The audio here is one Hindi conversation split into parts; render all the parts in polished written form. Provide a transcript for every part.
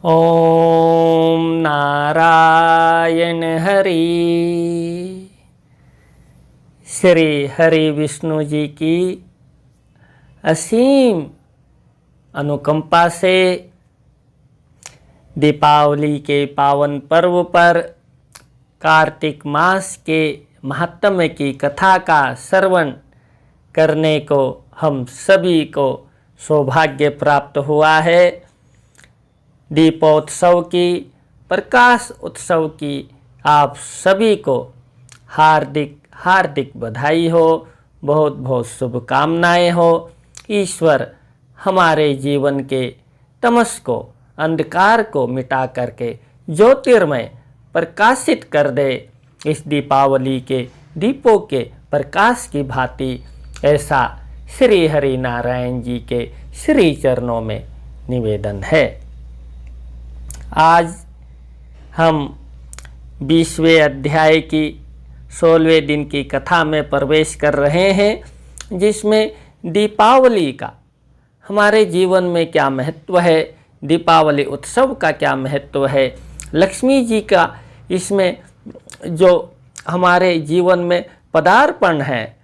ओम नारायण हरि। श्री हरि विष्णु जी की असीम अनुकंपा से दीपावली के पावन पर्व पर कार्तिक मास के महात्म्य की कथा का श्रवण करने को हम सभी को सौभाग्य प्राप्त हुआ है। दीपोत्सव की, प्रकाश उत्सव की आप सभी को हार्दिक हार्दिक बधाई हो, बहुत बहुत शुभकामनाएं हो। ईश्वर हमारे जीवन के तमस को, अंधकार को मिटा करके ज्योतिर्मय प्रकाशित कर दे। इस दीपावली के दीपों के प्रकाश की भांति ऐसा श्री हरि नारायण जी के श्री चरणों में निवेदन है। आज हम 20वें अध्याय की 16वें दिन की कथा में प्रवेश कर रहे हैं, जिसमें दीपावली का हमारे जीवन में क्या महत्व है, दीपावली उत्सव का क्या महत्व है, लक्ष्मी जी का इसमें जो हमारे जीवन में पदार्पण है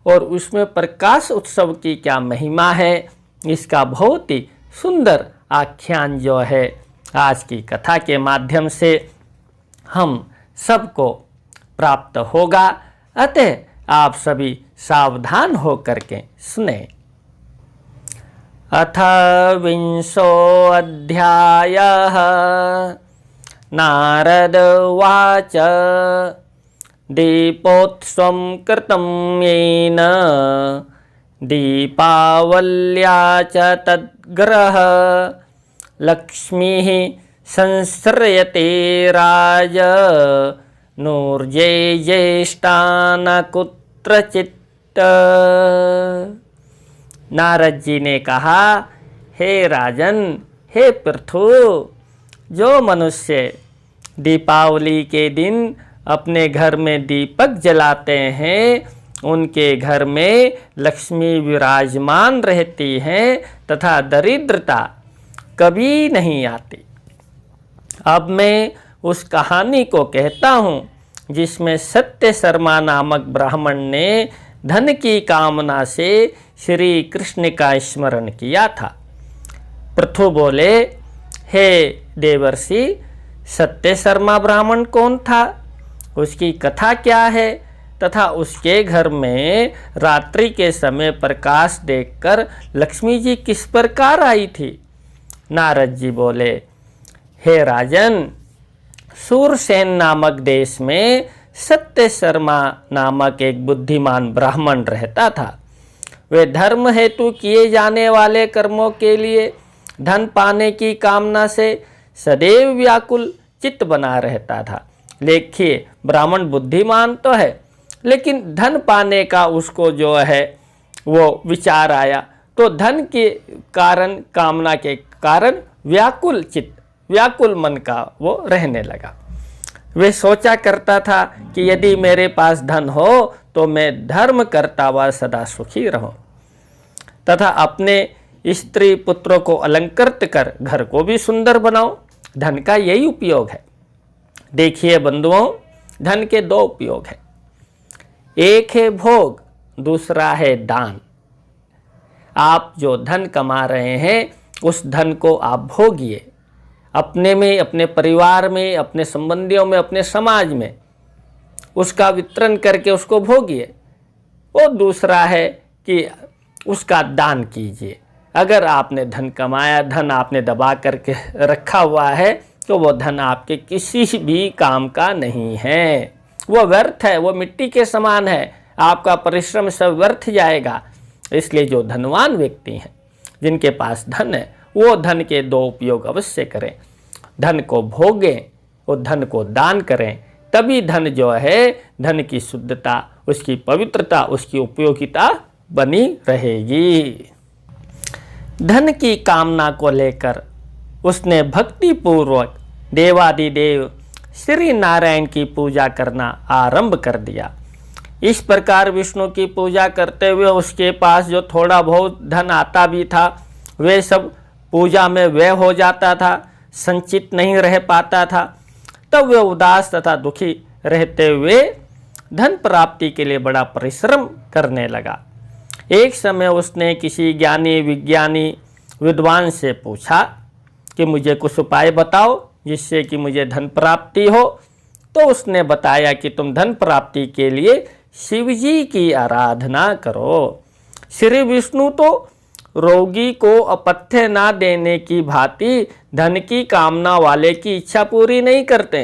और उसमें प्रकाश उत्सव की क्या महिमा है, इसका बहुत ही सुंदर आख्यान जो है आज की कथा के माध्यम से हम सबको प्राप्त होगा। अतः आप सभी सावधान होकर के सुने। अथ विंशो अध्यायः। नारद उवाच दीपोत्सवं कृतं येन दीपावल्या च तद्ग्रह लक्ष्मीः संश्रयते राज नूर्जे ज्येष्ठान् कुत्रचित्। नारद जी ने कहा, हे राजन, हे पृथु, जो मनुष्य दीपावली के दिन अपने घर में दीपक जलाते हैं, उनके घर में लक्ष्मी विराजमान रहती हैं तथा दरिद्रता कभी नहीं आती। अब मैं उस कहानी को कहता हूँ जिसमें सत्य शर्मा नामक ब्राह्मण ने धन की कामना से श्री कृष्ण का स्मरण किया था। पृथु बोले, हे देवर्षि, सत्य शर्मा ब्राह्मण कौन था, उसकी कथा क्या है तथा उसके घर में रात्रि के समय प्रकाश देखकर लक्ष्मी जी किस प्रकार आई थी। नारद जी बोले, हे राजन, सूरसेन नामक देश में सत्य शर्मा नामक एक बुद्धिमान ब्राह्मण रहता था। वे धर्म हेतु किए जाने वाले कर्मों के लिए धन पाने की कामना से सदैव व्याकुल चित्त बना रहता था। देखिए, ब्राह्मण बुद्धिमान तो है, लेकिन धन पाने का उसको जो है वो विचार आया, तो धन के कारण, कामना के कारण व्याकुल चित्त, व्याकुल मन का वो रहने लगा। वे सोचा करता था कि यदि मेरे पास धन हो तो मैं धर्म करता हुआ सदा सुखी रहूं तथा अपने स्त्री पुत्रों को अलंकृत कर घर को भी सुंदर बनाऊं। धन का यही उपयोग है। देखिए बंधुओं, धन के दो उपयोग हैं। एक है भोग, दूसरा है दान। आप जो धन कमा रहे हैं, उस धन को आप भोगिए, अपने में, अपने परिवार में, अपने संबंधियों में, अपने समाज में उसका वितरण करके उसको भोगिए। और दूसरा है कि उसका दान कीजिए। अगर आपने धन कमाया, धन आपने दबा करके रखा हुआ है, तो वो धन आपके किसी भी काम का नहीं है, वो व्यर्थ है, वो मिट्टी के समान है, आपका परिश्रम सब व्यर्थ जाएगा। इसलिए जो धनवान व्यक्ति हैं, जिनके पास धन है, वो धन के दो उपयोग अवश्य करें। धन को भोगें और धन को दान करें, तभी धन जो है, धन की शुद्धता, उसकी पवित्रता, उसकी उपयोगिता बनी रहेगी। धन की कामना को लेकर उसने भक्ति पूर्वक देवादिदेव श्री नारायण की पूजा करना आरंभ कर दिया। इस प्रकार विष्णु की पूजा करते हुए उसके पास जो थोड़ा बहुत धन आता भी था, वे सब पूजा में व्यय हो जाता था। संचित नहीं रह पाता था, तब वह उदास तथा दुखी रहते हुए धन प्राप्ति के लिए बड़ा परिश्रम करने लगा। एक समय उसने किसी ज्ञानी विज्ञानी विद्वान से पूछा कि मुझे कुछ उपाय बताओ जिससे कि मुझे धन प्राप्ति हो। तो उसने बताया कि तुम धन प्राप्ति के लिए शिव जी की आराधना करो। श्री विष्णु तो रोगी को अपथ्य ना देने की भांति धन की कामना वाले की इच्छा पूरी नहीं करते।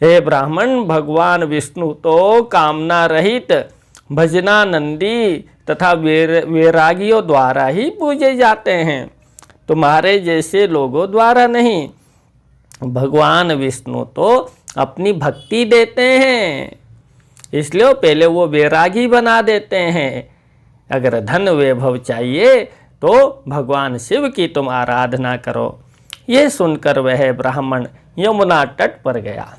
हे ब्राह्मण, भगवान विष्णु तो कामना रहित भजनानंदी तथा वैरागियों द्वारा ही पूजे जाते हैं, तुम्हारे जैसे लोगों द्वारा नहीं। भगवान विष्णु तो अपनी भक्ति देते हैं, इसलिए पहले वो वैरागी बना देते हैं। अगर धन वैभव चाहिए तो भगवान शिव की तुम आराधना करो। ये सुनकर वह ब्राह्मण यमुना तट पर गया।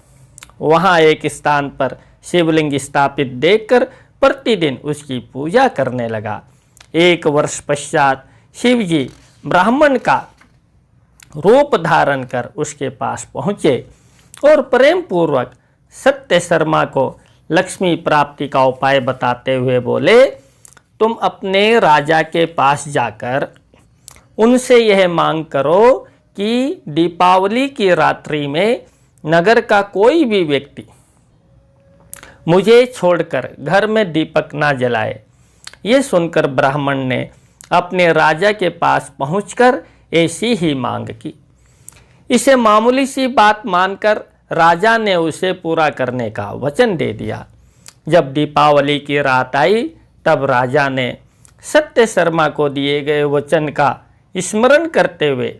वहाँ एक स्थान पर शिवलिंग स्थापित देखकर प्रतिदिन उसकी पूजा करने लगा। 1 वर्ष पश्चात शिव जी ब्राह्मण का रूप धारण कर उसके पास पहुँचे और प्रेम पूर्वक सत्य शर्मा को लक्ष्मी प्राप्ति का उपाय बताते हुए बोले, तुम अपने राजा के पास जाकर उनसे यह मांग करो कि दीपावली की रात्रि में नगर का कोई भी व्यक्ति मुझे छोड़कर घर में दीपक ना जलाए। ये सुनकर ब्राह्मण ने अपने राजा के पास पहुंचकर ऐसी ही मांग की। इसे मामूली सी बात मानकर राजा ने उसे पूरा करने का वचन दे दिया। जब दीपावली की रात आई तब राजा ने सत्य शर्मा को दिए गए वचन का स्मरण करते हुए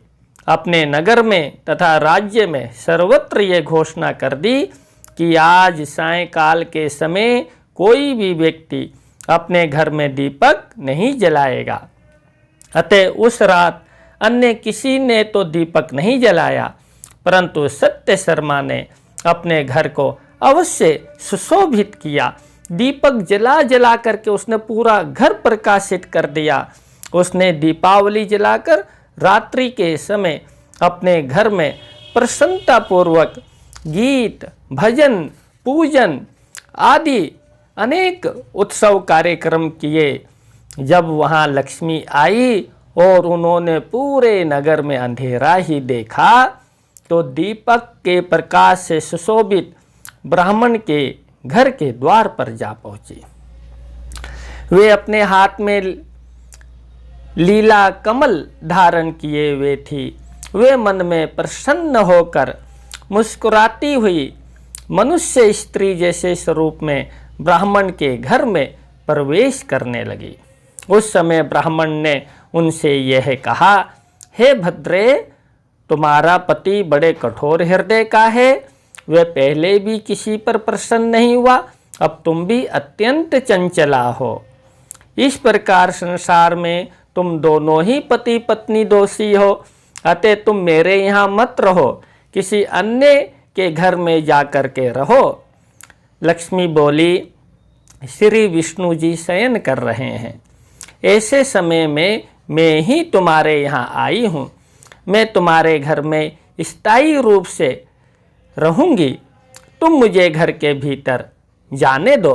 अपने नगर में तथा राज्य में सर्वत्र ये घोषणा कर दी कि आज सायंकाल के समय कोई भी व्यक्ति अपने घर में दीपक नहीं जलाएगा। अतः उस रात अन्य किसी ने तो दीपक नहीं जलाया, परंतु सत्य शर्मा ने अपने घर को अवश्य सुशोभित किया। दीपक जला जला करके उसने पूरा घर प्रकाशित कर दिया। उसने दीपावली जलाकर रात्रि के समय अपने घर में प्रसन्नता पूर्वक गीत भजन पूजन आदि अनेक उत्सव कार्यक्रम किए। जब वहाँ लक्ष्मी आई और उन्होंने पूरे नगर में अंधेरा ही देखा तो दीपक के प्रकाश से सुशोभित ब्राह्मण के घर के द्वार पर जा पहुँची। वे अपने हाथ में लीला कमल धारण किए हुए थी। वे मन में प्रसन्न होकर मुस्कुराती हुई मनुष्य स्त्री जैसे स्वरूप में ब्राह्मण के घर में प्रवेश करने लगी। उस समय ब्राह्मण ने उनसे यह कहा, हे भद्रे, तुम्हारा पति बड़े कठोर हृदय का है। वह पहले भी किसी पर प्रसन्न नहीं हुआ, अब तुम भी अत्यंत चंचला हो। इस प्रकार संसार में तुम दोनों ही पति पत्नी दोषी हो। अतः तुम मेरे यहाँ मत रहो, किसी अन्य के घर में जाकर के रहो। लक्ष्मी बोली, श्री विष्णु जी शयन कर रहे हैं, ऐसे समय में मैं ही तुम्हारे यहाँ आई हूँ। मैं तुम्हारे घर में स्थायी रूप से रहूँगी, तुम मुझे घर के भीतर जाने दो।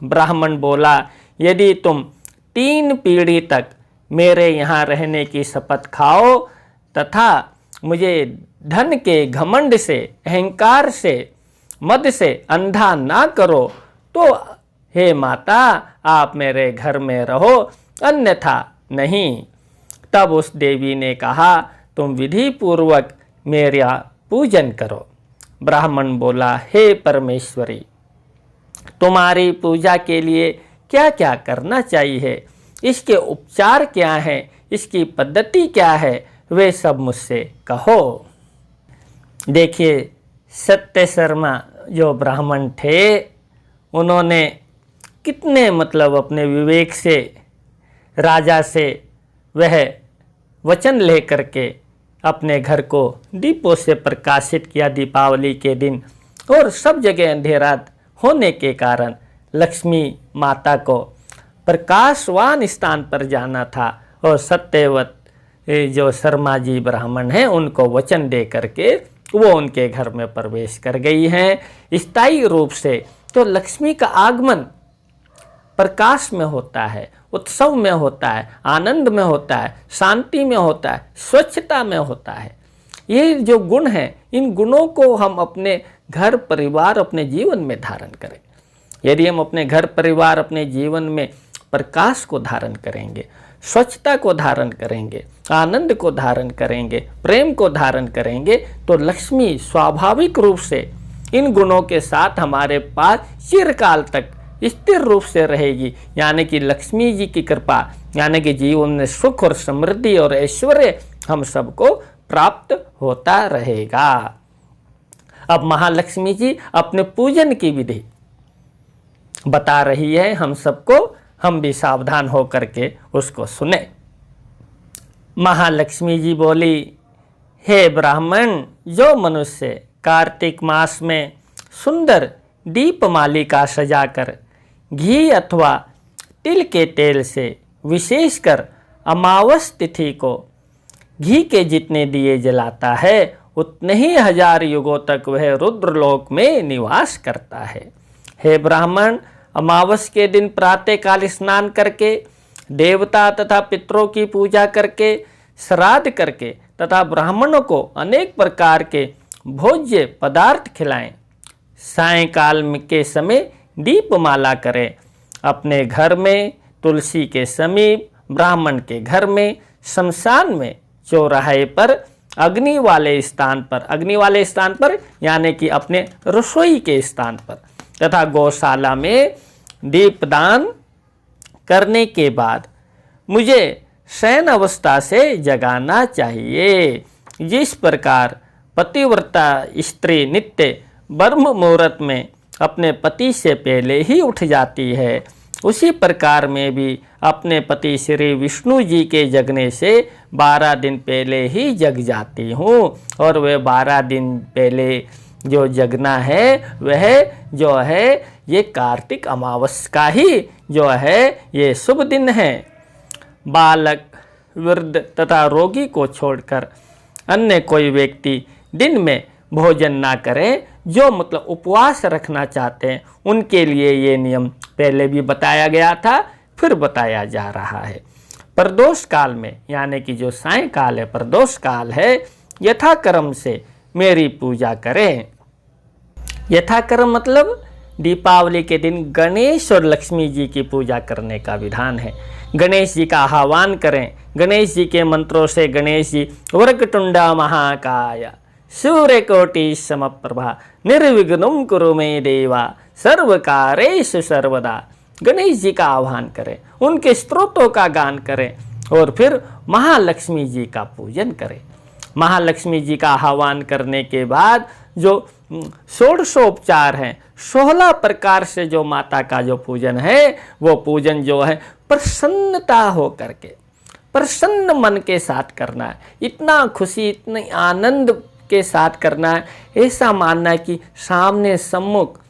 ब्राह्मण बोला, यदि तुम 3 पीढ़ी तक मेरे यहाँ रहने की शपथ खाओ तथा मुझे धन के घमंड से, अहंकार से, मद से अंधा ना करो तो हे माता, आप मेरे घर में रहो, अन्यथा नहीं। तब उस देवी ने कहा, तुम विधि पूर्वक मेरा पूजन करो। ब्राह्मण बोला, हे परमेश्वरी, तुम्हारी पूजा के लिए क्या क्या करना चाहिए, इसके उपचार क्या हैं, इसकी पद्धति क्या है, वे सब मुझसे कहो। देखिए, सत्य शर्मा जो ब्राह्मण थे, उन्होंने कितने अपने विवेक से राजा से वह वचन लेकर के अपने घर को दीपों से प्रकाशित किया दीपावली के दिन। और सब जगह अंधेरा होने के कारण लक्ष्मी माता को प्रकाशवान स्थान पर जाना था और सत्यवत जो शर्मा जी ब्राह्मण हैं उनको वचन दे करके वो उनके घर में प्रवेश कर गई हैं। स्थायी रूप से तो लक्ष्मी का आगमन प्रकाश में होता है, उत्सव में होता है, आनंद में होता है, शांति में होता है, स्वच्छता में होता है। ये जो गुण हैं, इन गुणों को हम अपने घर परिवार, अपने जीवन में धारण करें। यदि हम अपने घर परिवार, अपने जीवन में प्रकाश को धारण करेंगे, स्वच्छता को धारण करेंगे, आनंद को धारण करेंगे, प्रेम को धारण करेंगे, तो लक्ष्मी स्वाभाविक रूप से इन गुणों के साथ हमारे पास चिरकाल तक स्थिर रूप से रहेगी। यानी कि लक्ष्मी जी की कृपा, यानी कि जीवन में सुख और समृद्धि और ऐश्वर्य हम सबको प्राप्त होता रहेगा। अब महालक्ष्मी जी अपने पूजन की विधि बता रही है हम सबको, हम भी सावधान होकर के उसको सुने। महालक्ष्मी जी बोली, हे ब्राह्मण, जो मनुष्य कार्तिक मास में सुंदर दीपमालिका सजाकर घी अथवा तिल के तेल से विशेषकर अमावस तिथि को घी के जितने दिए जलाता है, उतने ही 1000 युगों तक वह रुद्रलोक में निवास करता है। हे ब्राह्मण, अमावस के दिन प्रातःकाल स्नान करके, देवता तथा पितरों की पूजा करके, श्राद्ध करके तथा ब्राह्मणों को अनेक प्रकार के भोज्य पदार्थ खिलाएं। सायंकाल के समय दीपमाला करें। अपने घर में तुलसी के समीप, ब्राह्मण के घर में, शमशान में, चौराहे पर, अग्नि वाले स्थान पर यानी कि अपने रसोई के स्थान पर तथा गौशाला में दीपदान करने के बाद मुझे शयन अवस्था से जगाना चाहिए। जिस प्रकार पतिव्रता स्त्री नित्य ब्रह्म मुहूर्त में अपने पति से पहले ही उठ जाती है, उसी प्रकार मैं भी अपने पति श्री विष्णु जी के जगने से 12 दिन पहले ही जग जाती हूँ। और वह 12 दिन पहले जो जगना है वह जो है ये कार्तिक अमावस का ही जो है ये शुभ दिन है। बालक, वृद्ध तथा रोगी को छोड़कर अन्य कोई व्यक्ति दिन में भोजन ना करें। जो मतलब उपवास रखना चाहते हैं उनके लिए ये नियम पहले भी बताया गया था, फिर बताया जा रहा है। प्रदोष काल में यानी कि जो सायंकाल है, प्रदोष काल है, यथाक्रम से मेरी पूजा करें। यथाक्रम मतलब दीपावली के दिन गणेश और लक्ष्मी जी की पूजा करने का विधान है। गणेश जी का आह्वान करें। गणेश जी के मंत्रों से गणेश जी वक्रतुंड महाकाय सूर्यकोटि समप्रभा निर्विघ्नं कुरु मे देवा सर्वकारेषु सर्वदा। गणेश जी का आह्वान करें, उनके स्तोत्रों का गान करें और फिर महालक्ष्मी जी का पूजन करें। महालक्ष्मी जी का आह्वान करने के बाद जो षोडशोपचार हैं, 16 प्रकार से जो माता का जो पूजन है, वो पूजन जो है प्रसन्नता हो करके, प्रसन्न मन के साथ करना है। इतना खुशी, इतने आनंद के साथ करना है। ऐसा मानना है कि सामने सम्मुख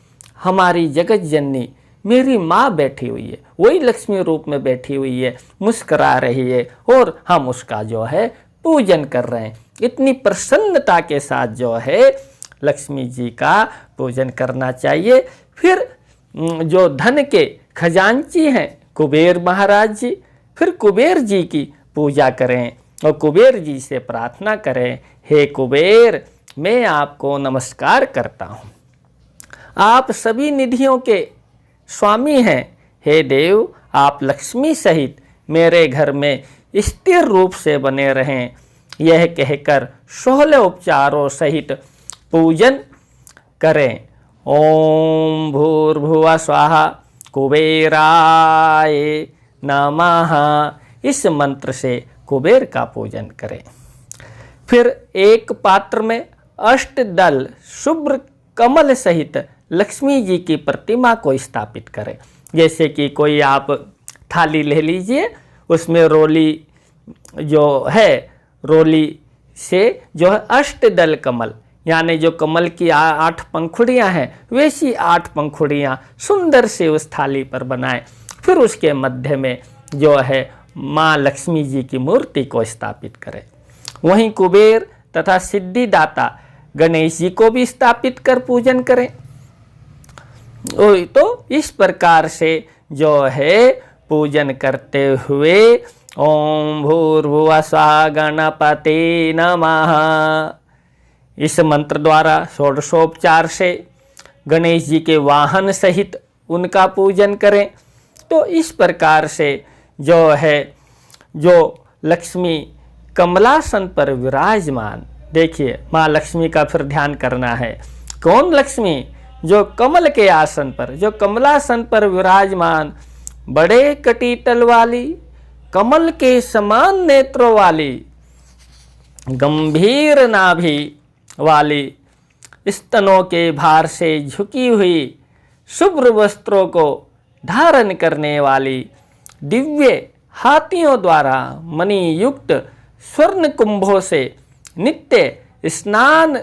हमारी जगत जननी मेरी माँ बैठी हुई है, वही लक्ष्मी रूप में बैठी हुई है, मुस्करा रही है और हम उसका जो है पूजन कर रहे हैं। इतनी प्रसन्नता के साथ जो है लक्ष्मी जी का पूजन करना चाहिए। फिर जो धन के खजांची हैं कुबेर महाराज जी, फिर कुबेर जी की पूजा करें और कुबेर जी से प्रार्थना करें, हे कुबेर, मैं आपको नमस्कार करता हूँ, आप सभी निधियों के स्वामी हैं। हे देव, आप लक्ष्मी सहित मेरे घर में स्थिर रूप से बने रहें। यह कहकर 16 उपचारों सहित पूजन करें। ओम भूर्भुवः स्वाहा कुबेराय नमः। इस मंत्र से कुबेर का पूजन करें। फिर एक पात्र में अष्टदल शुभ्र कमल सहित लक्ष्मी जी की प्रतिमा को स्थापित करें। जैसे कि कोई आप थाली ले लीजिए, उसमें रोली जो है, रोली से जो है अष्टदल कमल यानी जो कमल की 8 पंखुड़ियाँ हैं, वैसी 8 पंखुड़ियाँ सुंदर से उस थाली पर बनाएं। फिर उसके मध्य में जो है माँ लक्ष्मी जी की मूर्ति को स्थापित करें। वहीं कुबेर तथा सिद्धिदाता गणेश जी को भी स्थापित कर पूजन करें। तो इस प्रकार से जो है पूजन करते हुए ओम भूर्भुवस्सुः गणपते नमः इस मंत्र द्वारा षोडशोपचार से गणेश जी के वाहन सहित उनका पूजन करें। तो इस प्रकार से जो है जो लक्ष्मी कमलासन पर विराजमान, देखिए माँ लक्ष्मी का फिर ध्यान करना है। कौन लक्ष्मी? जो कमल के आसन पर, जो कमलासन पर विराजमान, बड़े कटीतल वाली, कमल के समान नेत्रों वाली, गंभीर नाभि वाली, स्तनों के भार से झुकी हुई, शुभ्र वस्त्रों को धारण करने वाली, दिव्य हाथियों द्वारा मणि युक्त स्वर्ण कुंभों से नित्य स्नान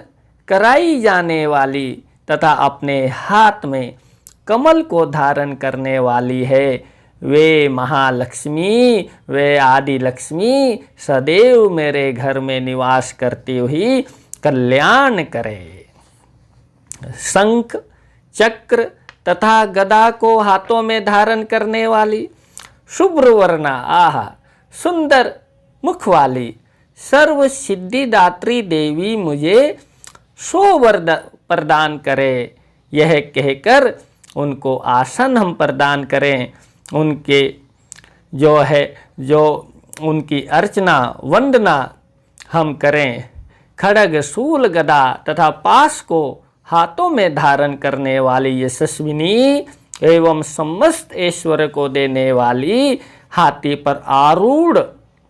कराई जाने वाली तथा अपने हाथ में कमल को धारण करने वाली है, वे महालक्ष्मी, वे आदि लक्ष्मी सदैव मेरे घर में निवास करती हुई कल्याण करे। शंख, चक्र तथा गदा को हाथों में धारण करने वाली, शुभ्र वर्णा, आहा सुंदर मुख वाली सर्व सिद्धिदात्री देवी मुझे वर प्रदान करे। यह कहकर उनको आसन हम प्रदान करें। उनके जो उनकी अर्चना वंदना हम करें। खड्ग, शूल, गदा तथा पाश को हाथों में धारण करने वाली यशस्विनी एवं समस्त ऐश्वर्य को देने वाली, हाथी पर आरूढ़,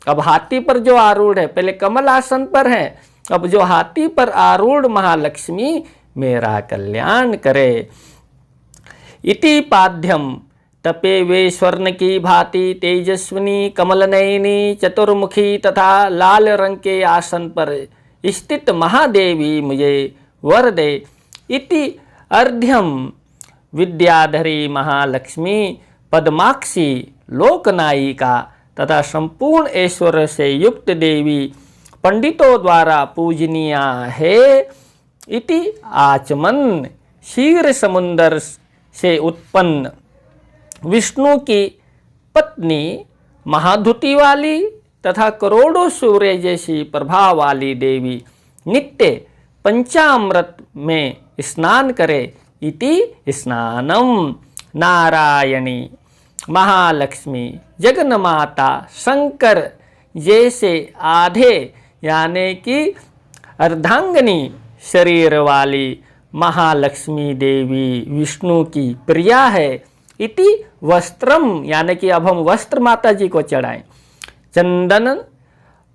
अब हाथी पर जो आरूढ़ है, पहले कमल आसन पर है, अब जो हाथी पर आरूढ़ महालक्ष्मी मेरा कल्याण करे। इति पाद्यम तपे वे स्वर्ण की भांति तेजस्विनी कमलनयनी चतुर्मुखी तथा लाल रंग के आसन पर स्थित महादेवी मुझे वर दे। इति अर्ध्यम विद्याधरी महालक्ष्मी पद्माक्षी लोकनायिका तथा संपूर्ण ऐश्वर्य से युक्त देवी पंडितों द्वारा पूजनीय है। इति आचमन क्षीर समुंदर से उत्पन्न विष्णु की पत्नी महाधुति वाली तथा करोड़ों सूर्य जैसी प्रभा वाली देवी नित्य पंचामृत में स्नान करे। इति स्नानम नारायणी महालक्ष्मी जगन्माता शंकर जैसे आधे यानी कि अर्धांगिनी शरीर वाली महालक्ष्मी देवी विष्णु की प्रिया है। इति वस्त्रम यानी कि अब हम वस्त्र माता जी को चढ़ाएं। चंदन,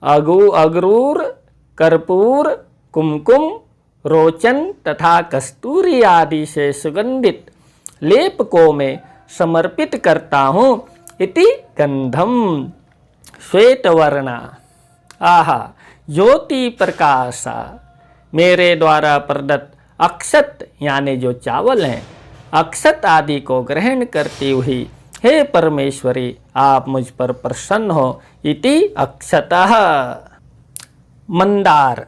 अगरूर, कर्पूर, कुमकुम, रोचन तथा कस्तूरी आदि से सुगंधित लेप को मैं समर्पित करता हूँ। इति गंधम श्वेत वर्णा, आहा ज्योति प्रकाशा, मेरे द्वारा प्रदत्त अक्षत यानी जो चावल हैं, अक्षत आदि को ग्रहण करती हुई हे परमेश्वरी आप मुझ पर प्रसन्न हो। इति अक्षतः मंदार,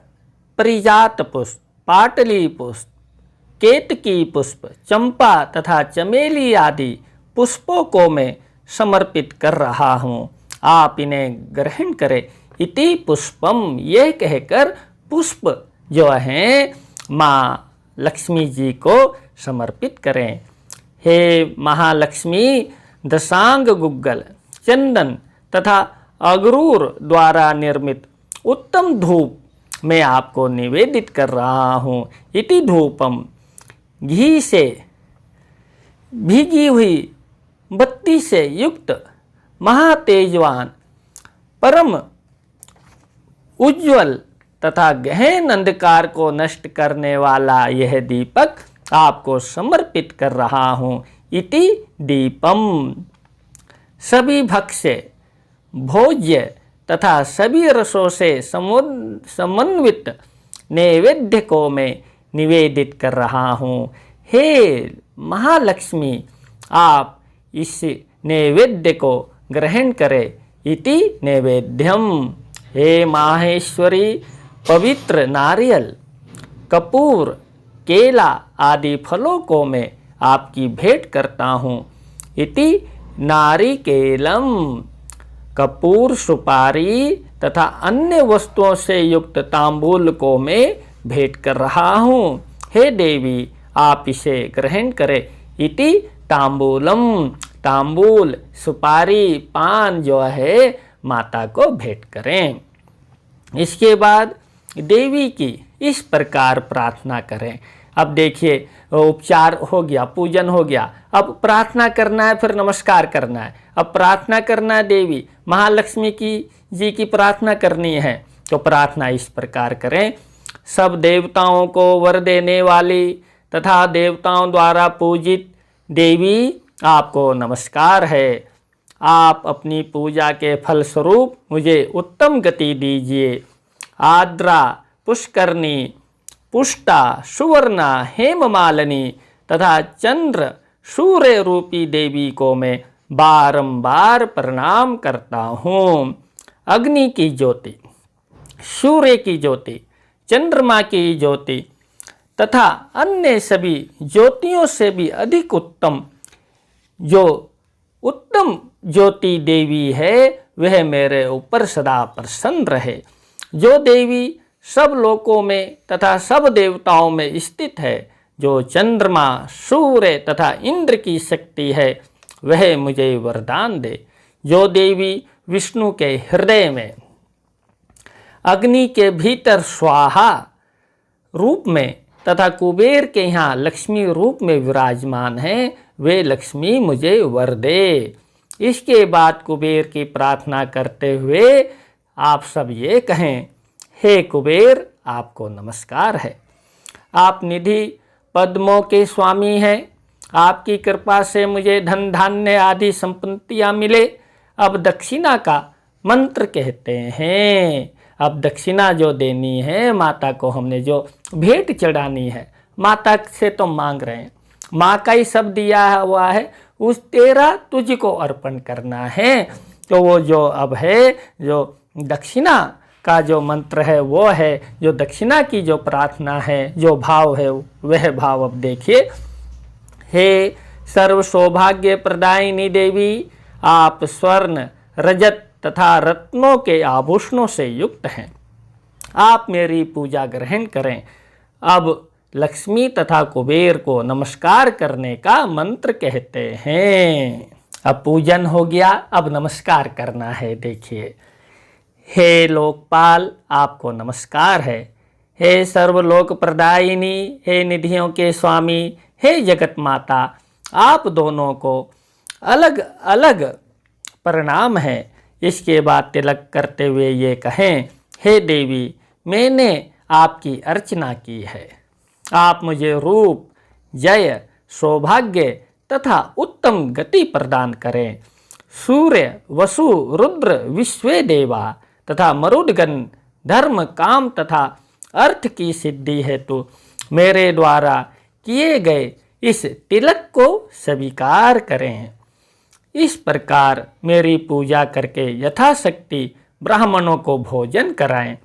परिजात पुष्प, पाटली पुष्प, केतकी पुष्प, चंपा तथा चमेली आदि पुष्पों को मैं समर्पित कर रहा हूँ, आप इन्हें ग्रहण करें। इति पुष्पम, यह कहकर पुष्प जो हैं माँ लक्ष्मी जी को समर्पित करें। हे महालक्ष्मी दशांग गुग्गल, चंदन तथा अगरूर द्वारा निर्मित उत्तम धूप मैं आपको निवेदित कर रहा हूँ। इति धूपम, घी से भीगी हुई बत्ती से युक्त महातेजवान परम उज्ज्वल तथा गहन अंधकार को नष्ट करने वाला यह दीपक आपको समर्पित कर रहा हूँ। इति दीपम, सभी भक्ष्य, भोज्य तथा सभी रसों से समन्वित नैवेद्य को मैं निवेदित कर रहा हूँ। हे महालक्ष्मी आप इस नैवेद्य को ग्रहण करें। इति नैवेद्यम। हे माहेश्वरी, पवित्र नारियल, कपूर, केला आदि फलों को मैं आपकी भेंट करता हूँ। इति नारिकेलम। कपूर, सुपारी तथा अन्य वस्तुओं से युक्त तांबूल को मैं भेंट कर रहा हूँ। हे देवी, आप इसे ग्रहण करें। इति तांबूलम। तांबूल, सुपारी, पान जो है माता को भेंट करें। इसके बाद देवी की इस प्रकार प्रार्थना करें। अब देखिए, उपचार हो गया, पूजन हो गया, अब प्रार्थना करना है, फिर नमस्कार करना है। अब प्रार्थना करना है, देवी महालक्ष्मी की जी की प्रार्थना करनी है। तो प्रार्थना इस प्रकार करें। सब देवताओं को वर देने वाली तथा देवताओं द्वारा पूजित देवी, आपको नमस्कार है। आप अपनी पूजा के फलस्वरूप मुझे उत्तम गति दीजिए। आद्रा, पुष्करणी, पुष्टा, सुवर्णा, हेममालिनी तथा चंद्र सूर्य रूपी देवी को मैं बारंबार प्रणाम करता हूँ। अग्नि की ज्योति, सूर्य की ज्योति, चंद्रमा की ज्योति तथा अन्य सभी ज्योतियों से भी अधिक उत्तम जो उत्तम ज्योति देवी है, वह मेरे ऊपर सदा प्रसन्न रहे। जो देवी सब लोकों में तथा सब देवताओं में स्थित है, जो चंद्रमा, सूर्य तथा इंद्र की शक्ति है, वह मुझे वरदान दे। जो देवी विष्णु के हृदय में, अग्नि के भीतर स्वाहा रूप में तथा कुबेर के यहाँ लक्ष्मी रूप में विराजमान है, वे लक्ष्मी मुझे वर दे। इसके बाद कुबेर की प्रार्थना करते हुए आप सब ये कहें, हे कुबेर, आपको नमस्कार है। आप निधि पद्मों के स्वामी हैं। आपकी कृपा से मुझे धन धान्य आदि संपत्तियाँ मिले। अब दक्षिणा का मंत्र कहते हैं। अब दक्षिणा जो देनी है माता को, हमने जो भेंट चढ़ानी है माता से तो मांग रहे हैं, माँ का ही सब दिया हुआ है, उस तेरा तुझको अर्पण करना है। तो वो जो अब है, जो दक्षिणा का जो मंत्र है वो है, जो दक्षिणा की जो प्रार्थना है, जो भाव है, वह भाव अब देखिए। हे सर्व सौभाग्य प्रदायिनी देवी, आप स्वर्ण, रजत तथा रत्नों के आभूषणों से युक्त हैं। आप मेरी पूजा ग्रहण करें। अब लक्ष्मी तथा कुबेर को नमस्कार करने का मंत्र कहते हैं। अब पूजन हो गया, अब नमस्कार करना है। देखिए, हे लोकपाल, आपको नमस्कार है। हे सर्वलोक प्रदायिनी, हे निधियों के स्वामी, हे जगत माता, आप दोनों को अलग अलग प्रणाम है। इसके बाद तिलक करते हुए ये कहें, हे देवी, मैंने आपकी अर्चना की है। आप मुझे रूप, जय, सौभाग्य तथा उत्तम गति प्रदान करें। सूर्य, वसु, रुद्र, विश्वे देवा तथा मरुदगण धर्म, काम तथा अर्थ की सिद्धि हेतु मेरे द्वारा किए गए इस तिलक को स्वीकार करें। इस प्रकार मेरी पूजा करके यथाशक्ति ब्राह्मणों को भोजन कराएं।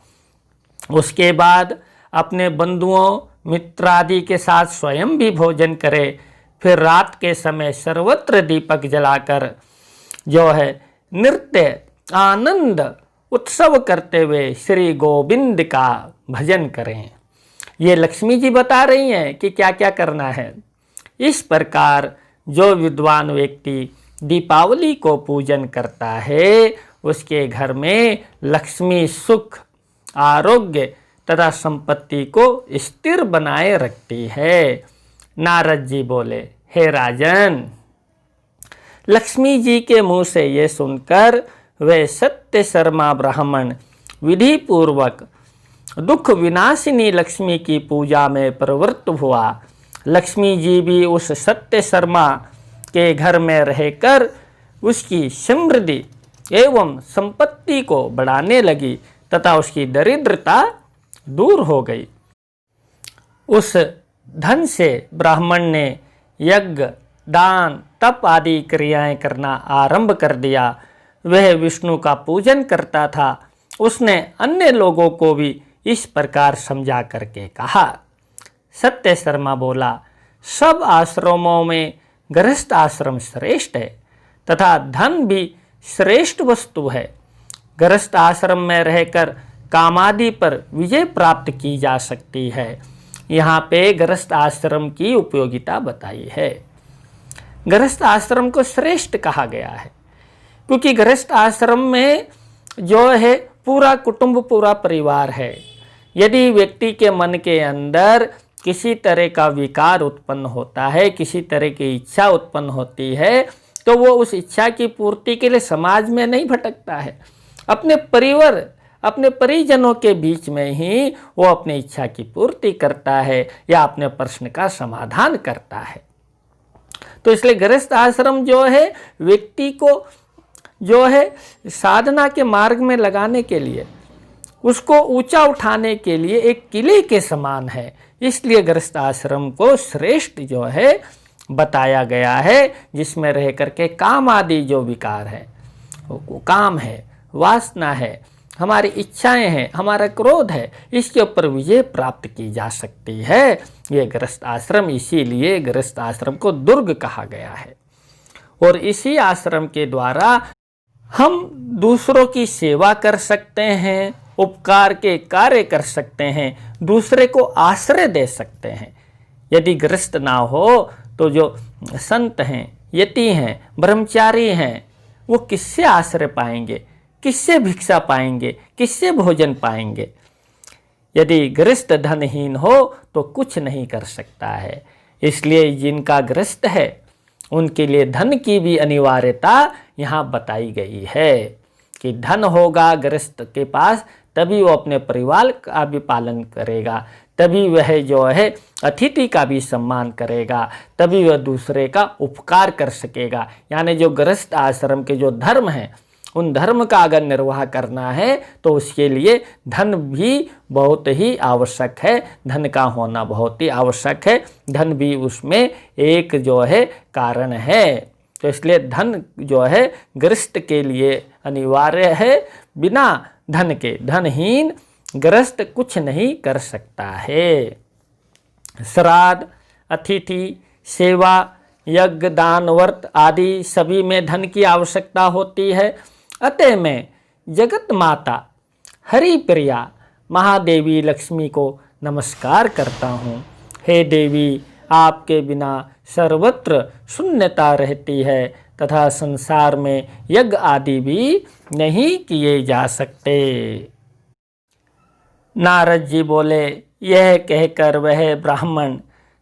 उसके बाद अपने बंधुओं, मित्रादि के साथ स्वयं भी भोजन करें। फिर रात के समय सर्वत्र दीपक जलाकर जो है नृत्य, आनंद, उत्सव करते हुए श्री गोविंद का भजन करें। ये लक्ष्मी जी बता रही हैं कि क्या क्या करना है। इस प्रकार जो विद्वान व्यक्ति दीपावली को पूजन करता है, उसके घर में लक्ष्मी सुख, आरोग्य तथा संपत्ति को स्थिर बनाए रखती है। नारद जी बोले, हे राजन, लक्ष्मी जी के मुंह से ये सुनकर वे सत्य शर्मा ब्राह्मण विधि पूर्वक दुख विनाशिनी लक्ष्मी की पूजा में प्रवृत्त हुआ। लक्ष्मी जी भी उस सत्य शर्मा के घर में रहकर उसकी समृद्धि एवं संपत्ति को बढ़ाने लगी तथा उसकी दरिद्रता दूर हो गई। उस धन से ब्राह्मण ने यज्ञ, दान, तप आदि क्रियाएं करना आरंभ कर दिया। वह विष्णु का पूजन करता था, उसने अन्य लोगों को भी इस प्रकार समझा करके कहा। सत्य शर्मा बोला, सब आश्रमों में गृहस्थ आश्रम श्रेष्ठ है तथा धन भी श्रेष्ठ वस्तु है। गृहस्थ आश्रम में रहकर कामादि पर विजय प्राप्त की जा सकती है। यहाँ पे गृहस्थ आश्रम की उपयोगिता बताई है। गृहस्थ आश्रम को श्रेष्ठ कहा गया है क्योंकि गृहस्थ आश्रम में जो है पूरा कुटुंब, पूरा परिवार है। यदि व्यक्ति के मन के अंदर किसी तरह का विकार उत्पन्न होता है, किसी तरह की इच्छा उत्पन्न होती है, तो वो उस इच्छा की पूर्ति के लिए समाज में नहीं भटकता है, अपने परिवार, अपने परिजनों के बीच में ही वो अपनी इच्छा की पूर्ति करता है या अपने प्रश्न का समाधान करता है। तो इसलिए गृहस्थ आश्रम जो है व्यक्ति को जो है साधना के मार्ग में लगाने के लिए, उसको ऊंचा उठाने के लिए एक किले के समान है। इसलिए गृहस्थ आश्रम को श्रेष्ठ जो है बताया गया है, जिसमें रह करके काम आदि जो विकार है, वो काम है, वासना है, हमारी इच्छाएं हैं, हमारा क्रोध है, इसके ऊपर विजय प्राप्त की जा सकती है। ये गृहस्थ आश्रम, इसीलिए गृहस्थ आश्रम को दुर्ग कहा गया है। और इसी आश्रम के द्वारा हम दूसरों की सेवा कर सकते हैं, उपकार के कार्य कर सकते हैं, दूसरे को आश्रय दे सकते हैं। यदि गृहस्थ ना हो तो जो संत हैं, यति हैं, ब्रह्मचारी हैं, वो किससे आश्रय पाएंगे, किससे भिक्षा पाएंगे, किससे भोजन पाएंगे। यदि गृहस्थ धनहीन हो तो कुछ नहीं कर सकता है। इसलिए जिनका गृहस्थ है उनके लिए धन की भी अनिवार्यता यहाँ बताई गई है कि धन होगा गृहस्थ के पास, तभी वो अपने परिवार का भी पालन करेगा, तभी वह जो है अतिथि का भी सम्मान करेगा, तभी वह दूसरे का उपकार कर सकेगा। यानी जो गृहस्थ आश्रम के जो धर्म हैं, उन धर्म का अगर निर्वाह करना है तो उसके लिए धन भी बहुत ही आवश्यक है, धन का होना बहुत ही आवश्यक है। धन भी उसमें एक जो है कारण है। तो इसलिए धन जो है गृहस्थ के लिए अनिवार्य है। बिना धन के धनहीन गृहस्थ कुछ नहीं कर सकता है। श्राद्ध, अतिथि सेवा, यज्ञ, दान, व्रत आदि सभी में धन की आवश्यकता होती है। अतः मैं जगत माता हरि प्रिया महादेवी लक्ष्मी को नमस्कार करता हूँ। हे देवी, आपके बिना सर्वत्र शून्यता रहती है तथा संसार में यज्ञ आदि भी नहीं किए जा सकते। नारद जी बोले, यह कहकर वह ब्राह्मण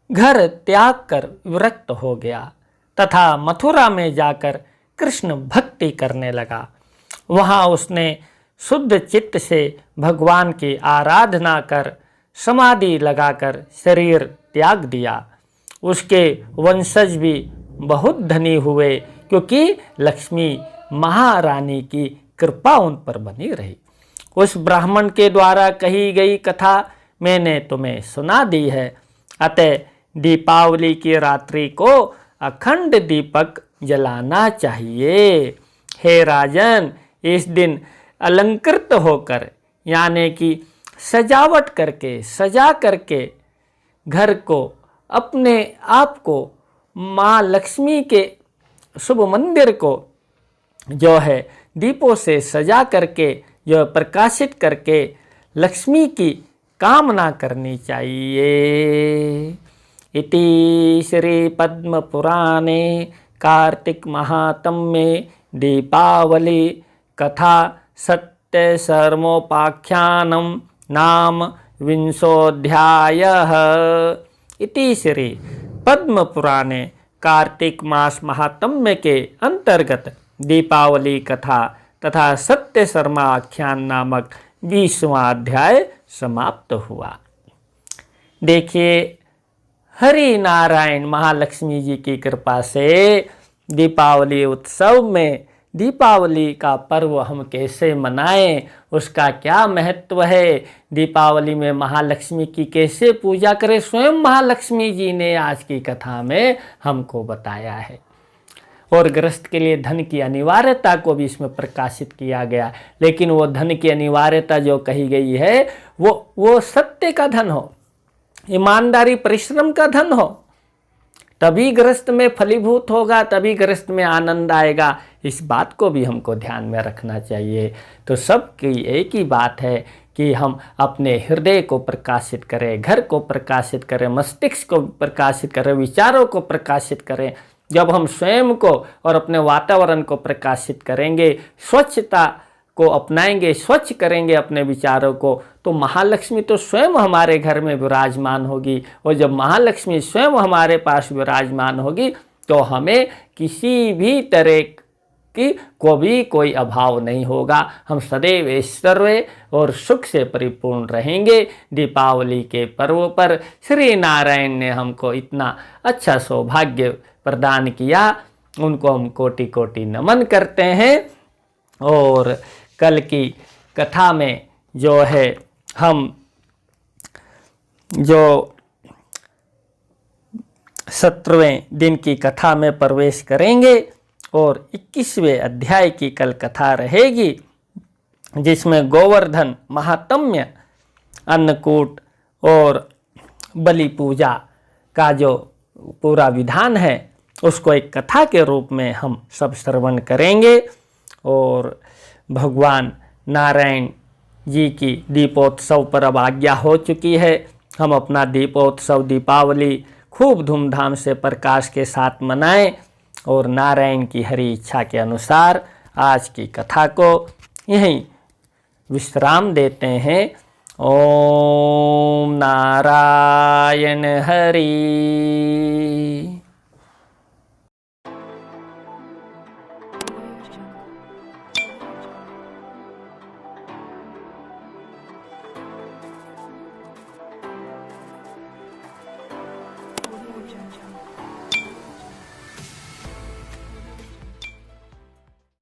घर त्याग कर विरक्त हो गया तथा मथुरा में जाकर कृष्ण भक्ति करने लगा। वहाँ उसने शुद्ध चित्त से भगवान की आराधना कर समाधि लगाकर शरीर त्याग दिया। उसके वंशज भी बहुत धनी हुए क्योंकि लक्ष्मी महारानी की कृपा उन पर बनी रही। उस ब्राह्मण के द्वारा कही गई कथा मैंने तुम्हें सुना दी है। अतः दीपावली की रात्रि को अखंड दीपक जलाना चाहिए। हे राजन, इस दिन अलंकृत होकर यानी कि सजावट करके, सजा करके घर को, अपने आप को माँ लक्ष्मी के शुभ मंदिर को जो है दीपों से सजा करके, जो प्रकाशित करके लक्ष्मी की कामना करनी चाहिए। इति श्री पद्म पुराणे कार्तिक महात्म्ये दीपावली कथा सत्य सर्मोपाख्यानम नाम विंशोऽध्यायः। इति श्री पद्म पुराणे कार्तिक मास महात्म्य के अंतर्गत दीपावली कथा तथा सत्य शर्मा आख्यान नामक 20वां अध्याय समाप्त हुआ। देखिए, हरि नारायण महालक्ष्मी जी की कृपा से दीपावली उत्सव में दीपावली का पर्व हम कैसे मनाएं, उसका क्या महत्व है, दीपावली में महालक्ष्मी की कैसे पूजा करें, स्वयं महालक्ष्मी जी ने आज की कथा में हमको बताया है। और गृहस्थ के लिए धन की अनिवार्यता को भी इसमें प्रकाशित किया गया। लेकिन वो धन की अनिवार्यता जो कही गई है वो सत्य का धन हो, ईमानदारी परिश्रम का धन हो, तभी गृहस्थ में फलीभूत होगा, तभी गृहस्थ में आनंद आएगा। इस बात को भी हमको ध्यान में रखना चाहिए। तो सबकी एक ही बात है कि हम अपने हृदय को प्रकाशित करें, घर को प्रकाशित करें, मस्तिष्क को प्रकाशित करें, विचारों को प्रकाशित करें। जब हम स्वयं को और अपने वातावरण को प्रकाशित करेंगे, स्वच्छता को अपनाएंगे, स्वच्छ करेंगे अपने विचारों को, तो महालक्ष्मी तो स्वयं हमारे घर में विराजमान होगी। और जब महालक्ष्मी स्वयं हमारे पास विराजमान होगी तो हमें किसी भी तरह की को भी कोई अभाव नहीं होगा। हम सदैव ऐश्वर्य और सुख से परिपूर्ण रहेंगे। दीपावली के पर्व पर श्री नारायण ने हमको इतना अच्छा सौभाग्य प्रदान किया, उनको हम कोटि कोटि नमन करते हैं। और कल की कथा में जो है हम जो 17वें दिन की कथा में प्रवेश करेंगे और 21वें अध्याय की कल कथा रहेगी, जिसमें गोवर्धन महात्म्य, अन्नकूट और बलि पूजा का जो पूरा विधान है उसको एक कथा के रूप में हम सब श्रवण करेंगे। और भगवान नारायण जी की दीपोत्सव पर अब आज्ञा हो चुकी है। हम अपना दीपोत्सव दीपावली खूब धूमधाम से प्रकाश के साथ मनाएं और नारायण की हरी इच्छा के अनुसार आज की कथा को यहीं विश्राम देते हैं। ओम नारायण हरि।